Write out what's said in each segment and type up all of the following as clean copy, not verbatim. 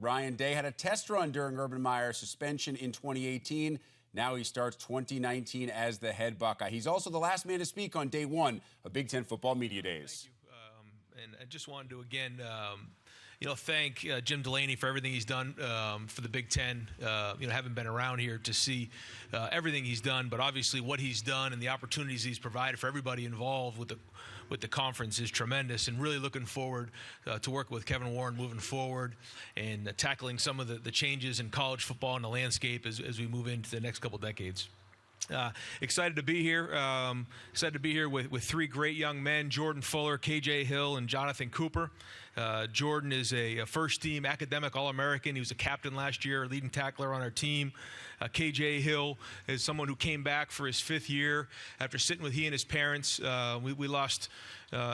Ryan Day had a test run during Urban Meyer's suspension in 2018. Now he starts 2019 as the head Buckeye. He's also the last man to speak on day one of Big Ten football media days. Thank you. And I just wanted to again, thank Jim Delaney for everything he's done for the Big Ten. Having been around here to see everything he's done, but obviously what he's done and the opportunities he's provided for everybody involved with the conference is tremendous. And really looking forward to work with Kevin Warren moving forward and tackling some of the changes in college football and the landscape as we move into the next couple decades. Excited to be here. Excited to be here with three great young men: Jordan Fuller, KJ Hill, and Jonathan Cooper. Jordan is a first-team academic All-American. He was a captain last year, a leading tackler on our team. KJ Hill is someone who came back for his fifth year after sitting with he and his parents. We lost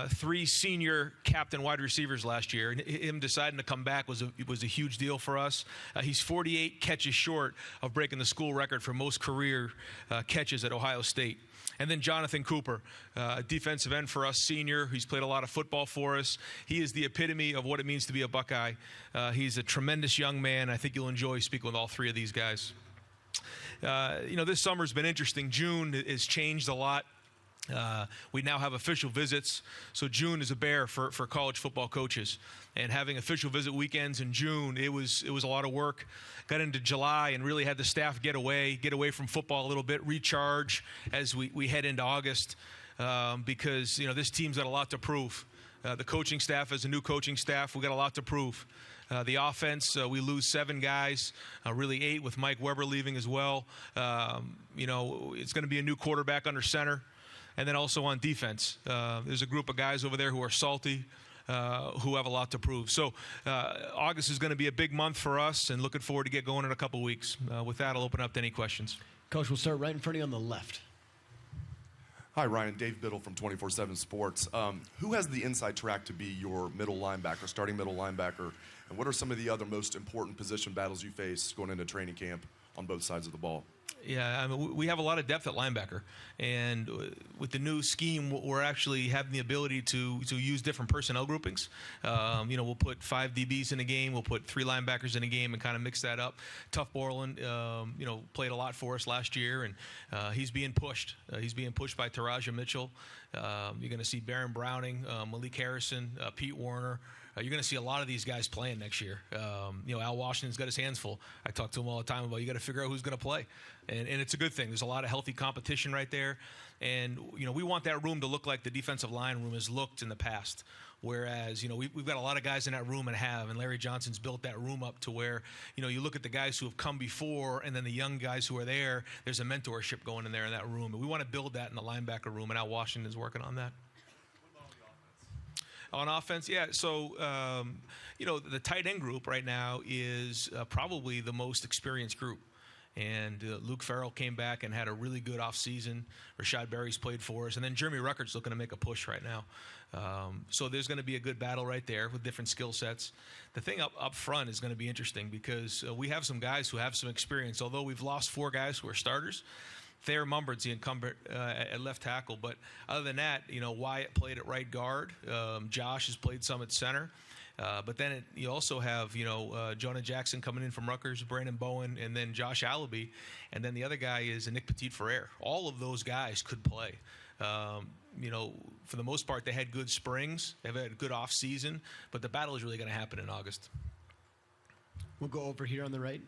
three senior captain wide receivers last year, and him deciding to come back was a huge deal for us. He's 48 catches short of breaking the school record for most career catches at Ohio State. And then Jonathan Cooper, defensive end for us, senior. He's played a lot of football for us. He is the epitome of what it means to be a Buckeye. He's a tremendous young man. I think you'll enjoy speaking with all three of these guys. This summer's been interesting. June has changed a lot. We now have official visits, so June is a bear for college football coaches. And having official visit weekends in June, it was a lot of work. Got into July and really had the staff get away from football a little bit, recharge as we head into August, because this team's got a lot to prove. The coaching staff is a new coaching staff. We got a lot to prove. The offense, we lose 7 guys, really 8 with Mike Weber leaving as well. It's going to be a new quarterback under center. And then also on defense, there's a group of guys over there who are salty, who have a lot to prove. So August is going to be a big month for us, and looking forward to get going in a couple weeks. With that, I'll open up to any questions. Coach, we'll start right in front of you on the left. Hi, Ryan. Dave Biddle from 24/7 Sports. Who has the inside track to be your middle linebacker, starting middle linebacker? And what are some of the other most important position battles you face going into training camp on both sides of the ball? Yeah, I mean, we have a lot of depth at linebacker, and with the new scheme, we're actually having the ability to use different personnel groupings. We'll put 5 DBs in a game, we'll put 3 linebackers in a game, and kind of mix that up. Tough Borland, played a lot for us last year, and he's being pushed. He's being pushed by Taraja Mitchell. You're going to see Baron Browning, Malik Harrison, Pete Warner. You're going to see a lot of these guys playing next year. Al Washington's got his hands full. I talk to him all the time about you got to figure out who's going to play. And it's a good thing. There's a lot of healthy competition right there. And, we want that room to look like the defensive line room has looked in the past. Whereas, we've got a lot of guys in that room and Larry Johnson's built that room up to where, you look at the guys who have come before and then the young guys who are there, there's a mentorship going in there in that room. And we want to build that in the linebacker room, and Al Washington is working on that. On offense, yeah. So, the tight end group right now is probably the most experienced group. And Luke Farrell came back and had a really good offseason. Rashad Berry's played for us. And then Jeremy Ruckert's looking to make a push right now. So there's going to be a good battle right there with different skill sets. The thing up front is going to be interesting because we have some guys who have some experience. Although we've lost 4 guys who are starters, Thayer Mumford's the incumbent at left tackle. But other than that, Wyatt played at right guard. Josh has played some at center. But then you also have, Jonah Jackson coming in from Rutgers, Brandon Bowen, and then Josh Allaby. And then the other guy is Nick Petit-Ferrer. All of those guys could play. For the most part, they had good springs. They've had a good off season. But the battle is really going to happen in August. We'll go over here on the right.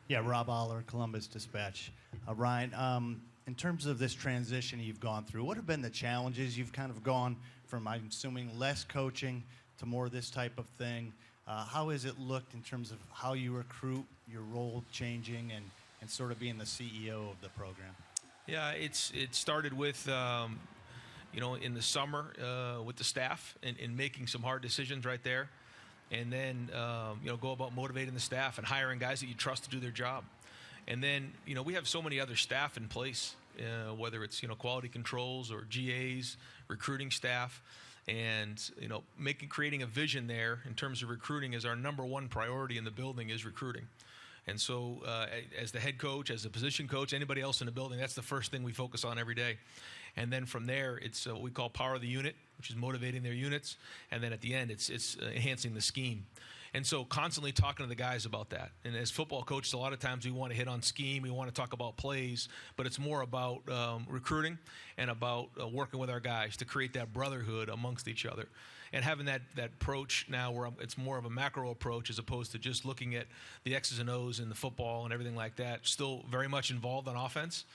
Yeah, Rob Aller, Columbus Dispatch. Ryan, in terms of this transition you've gone through, what have been the challenges? You've kind of gone from, I'm assuming, less coaching to more this type of thing. How has it looked in terms of how you recruit, your role changing, and sort of being the CEO of the program? Yeah, it started with, in the summer with the staff and making some hard decisions right there. And then, go about motivating the staff and hiring guys that you trust to do their job. And then, we have so many other staff in place, whether it's, quality controls or GAs, recruiting staff. And, creating a vision there in terms of recruiting is our number one priority in the building is recruiting. And so as the head coach, as a position coach, anybody else in the building, that's the first thing we focus on every day. And then from there, it's what we call power of the unit, which is motivating their units. And then at the end, it's enhancing the scheme. And so constantly talking to the guys about that. And as football coaches, a lot of times we want to hit on scheme, we want to talk about plays, but it's more about recruiting and about working with our guys to create that brotherhood amongst each other. And having that approach now where it's more of a macro approach as opposed to just looking at the X's and O's and the football and everything like that. Still very much involved on offense,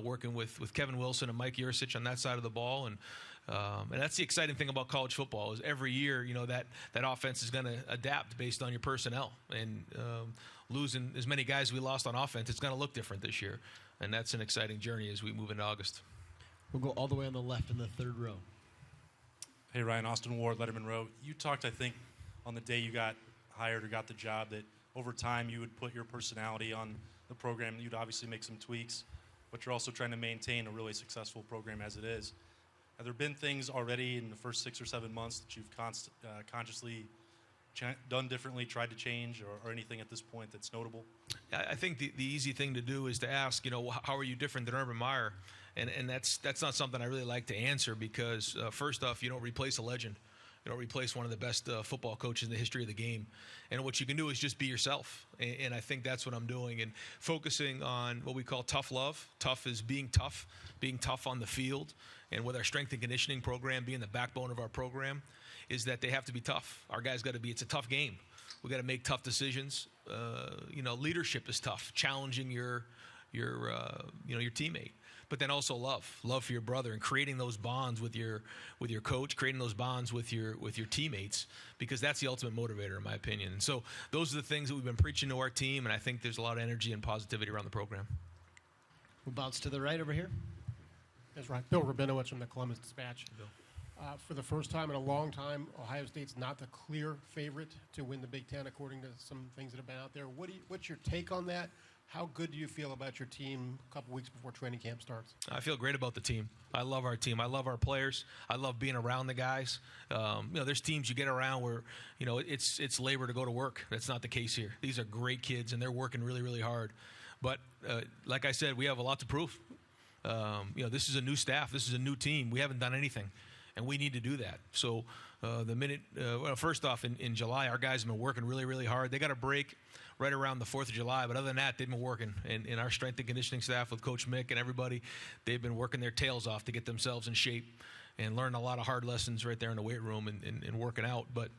working with Kevin Wilson and Mike Yursich on that side of the ball. And that's the exciting thing about college football is every year, that offense is going to adapt based on your personnel. And losing as many guys as we lost on offense, it's going to look different this year. And that's an exciting journey as we move into August. We'll go all the way on the left in the third row. Hey, Ryan, Austin Ward, Letterman Row. You talked, I think, on the day you got hired or got the job that over time you would put your personality on the program. You'd obviously make some tweaks, but you're also trying to maintain a really successful program as it is. Have there been things already in the first 6 or 7 months that you've consciously done differently, tried to change, or anything at this point that's notable? I think the easy thing to do is to ask, how are you different than Urban Meyer? And that's not something I really like to answer because, first off, you don't replace a legend. You don't replace one of the best football coaches in the history of the game. And what you can do is just be yourself. And I think that's what I'm doing. And focusing on what we call tough love. Tough is being tough on the field. And with our strength and conditioning program being the backbone of our program, is that they have to be tough. Our guys got to be, it's a tough game. We got to make tough decisions. Leadership is tough, challenging your teammate. But then also love for your brother and creating those bonds with your coach, creating those bonds with your teammates, because that's the ultimate motivator in my opinion. And so those are the things that we've been preaching to our team, and I think there's a lot of energy and positivity around the program. We'll bounce to the right over here. That's right. Bill Rabinowitz from the Columbus Dispatch. For the first time in a long time, Ohio State's not the clear favorite to win the Big Ten, according to some things that have been out there. What's your take on that? How good do you feel about your team a couple weeks before training camp starts? I feel great about the team. I love our team. I love our players. I love being around the guys. There's teams you get around where, it's labor to go to work. That's not the case here. These are great kids, and they're working really, really hard. But like I said, we have a lot to prove. This is a new staff. This is a new team. We haven't done anything, and we need to do that. So first off, in July, our guys have been working really, really hard. They got a break right around the 4th of July, but other than that, they've been working. And our strength and conditioning staff with Coach Mick and everybody, they've been working their tails off to get themselves in shape and learn a lot of hard lessons right there in the weight room and working out. But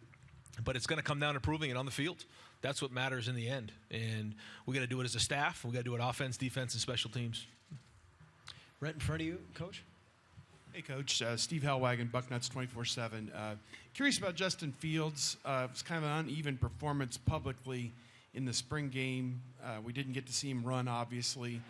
it's going to come down to proving it on the field. That's what matters in the end. And we got to do it as a staff. We got to do it offense, defense, and special teams. Right in front of you, Coach. Hey, Coach. Steve Hellwagon, Bucknuts 24/7. Curious about Justin Fields. It was kind of an uneven performance publicly in the spring game. We didn't get to see him run, obviously.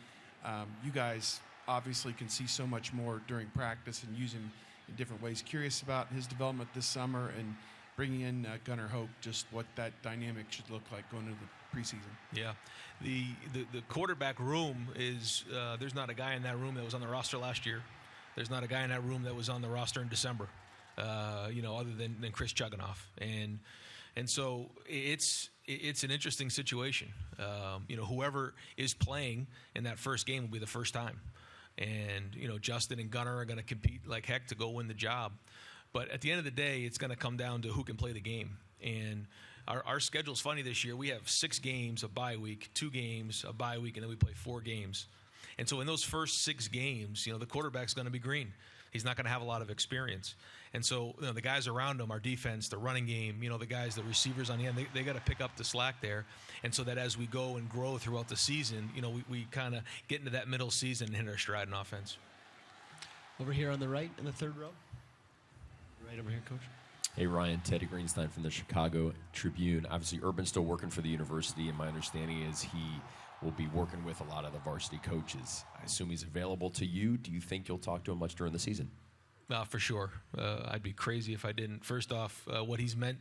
You guys obviously can see so much more during practice and use him in different ways. Curious about his development this summer and bringing in Gunnar Hope, just what that dynamic should look like going into the preseason. Yeah. The quarterback room is there's not a guy in that room that was on the roster last year. There's not a guy in that room that was on the roster in December, other than Chris Chuganoff. And so it's an interesting situation. Whoever is playing in that first game will be the first time. And, Justin and Gunnar are going to compete like heck to go win the job. But at the end of the day, it's going to come down to who can play the game. And our schedule's funny this year. We have 6 games, a bye week, 2 games, a bye week, and then we play 4 games. And so in those first 6 games, the quarterback's going to be green. He's not going to have a lot of experience. And so the guys around him, our defense, the running game, the guys, the receivers on the end, they got to pick up the slack there. And so that as we go and grow throughout the season, we kind of get into that middle season and hit our stride in offense. Over here on the right in the third row. Right over here, Coach. Hey, Ryan. Teddy Greenstein from the Chicago Tribune. Obviously, Urban's still working for the university, and my understanding is he will be working with a lot of the varsity coaches. I assume he's available to you. Do you think you'll talk to him much during the season? For sure. I'd be crazy if I didn't. First off, what he's meant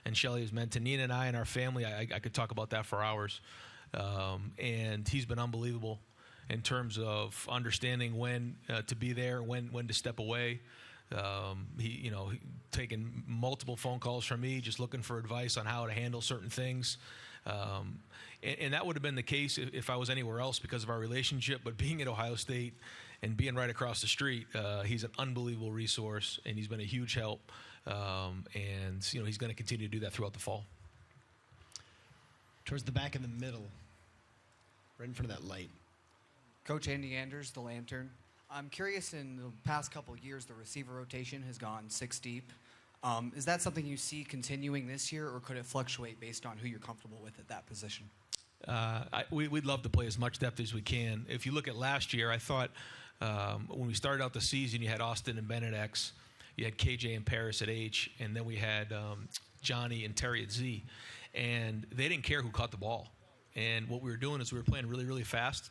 and Shelly has meant to Nina and I and our family, I could talk about that for hours. And he's been unbelievable in terms of understanding when to be there, when to step away. He taking multiple phone calls from me, just looking for advice on how to handle certain things. And that would have been the case if I was anywhere else because of our relationship. But being at Ohio State and being right across the street, he's an unbelievable resource, and he's been a huge help. And he's going to continue to do that throughout the fall. Towards the back in the middle. Right in front of that light. Coach Andy Anders, the Lantern. I'm curious, in the past couple of years, the receiver rotation has gone 6 deep. Is that something you see continuing this year, or could it fluctuate based on who you're comfortable with at that position? We'd love to play as much depth as we can. If you look at last year, I thought when we started out the season, you had Austin and Ben at X, you had KJ and Paris at H, and then we had Johnny and Terry at Z. And they didn't care who caught the ball. And what we were doing is we were playing really, really fast.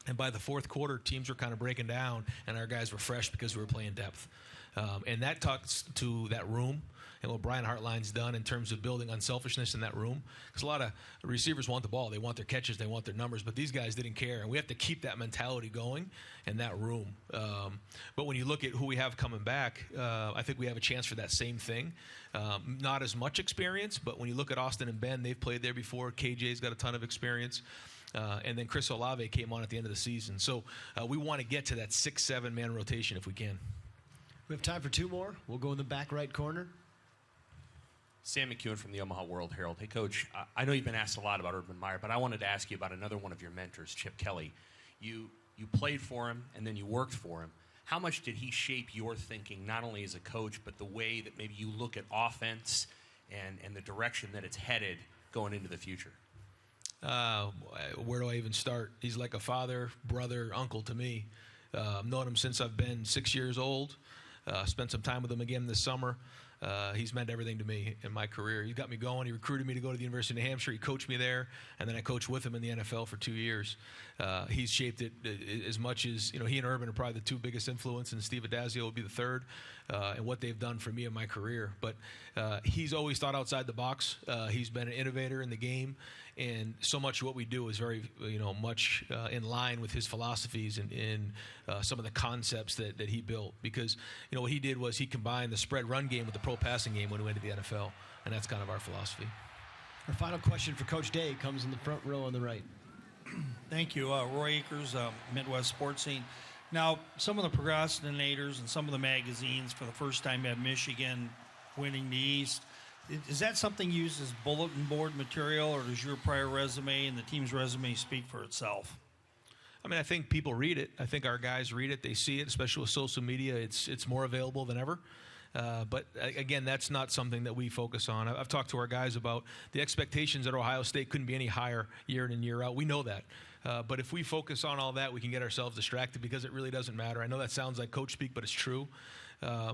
And by the fourth quarter, teams were kind of breaking down, and our guys were fresh because we were playing depth. And that talks to that room and what Brian Hartline's done in terms of building unselfishness in that room. Because a lot of receivers want the ball. They want their catches. They want their numbers. But these guys didn't care. And we have to keep that mentality going in that room. But when you look at who we have coming back, I think we have a chance for that same thing. Not as much experience, but when you look at Austin and Ben, they've played there before. KJ's got a ton of experience. And then Chris Olave came on at the end of the season. So we want to get to that 6-7 man rotation if we can. We have time for 2 more. We'll go in the back right corner. Sam McEwen from the Omaha World Herald. Hey, Coach, I know you've been asked a lot about Urban Meyer, but I wanted to ask you about another one of your mentors, Chip Kelly. You played for him, and then you worked for him. How much did he shape your thinking, not only as a coach, but the way that maybe you look at offense and the direction that it's headed going into the future? Where do I even start? He's like a father, brother, uncle to me. I've known him since I've been 6 years old. Spent some time with him again this summer. He's meant everything to me in my career. He got me going. He recruited me to go to the University of New Hampshire. He coached me there, and then I coached with him in the NFL for 2 years. He's shaped it as much as, he and Urban are probably the 2 biggest influences, and Steve Addazio will be the 3rd, and what they've done for me in my career. But he's always thought outside the box. He's been an innovator in the game, and so much of what we do is very, much in line with his philosophies and in some of the concepts that he built. Because, what he did was he combined the spread run game with the pro passing game when he went to the NFL, and that's kind of our philosophy. Our final question for Coach Day comes in the front row on the right. Thank you. Roy Akers, Midwest Sports Scene. Now, some of the procrastinators and some of the magazines for the first time had Michigan winning the East. Is that something used as bulletin board material, or does your prior resume and the team's resume speak for itself? I think people read it. I think our guys read it. They see it, especially with social media. It's more available than ever. But again, that's not something that we focus on. I've talked to our guys about the expectations at Ohio State couldn't be any higher year in and year out. We know that. But if we focus on all that, we can get ourselves distracted because it really doesn't matter. I know that sounds like coach speak, but it's true.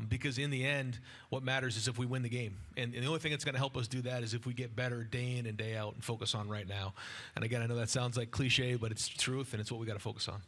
Because in the end, what matters is if we win the game. And the only thing that's going to help us do that is if we get better day in and day out and focus on right now. And again, I know that sounds like cliche, but it's the truth, and it's what we got to focus on.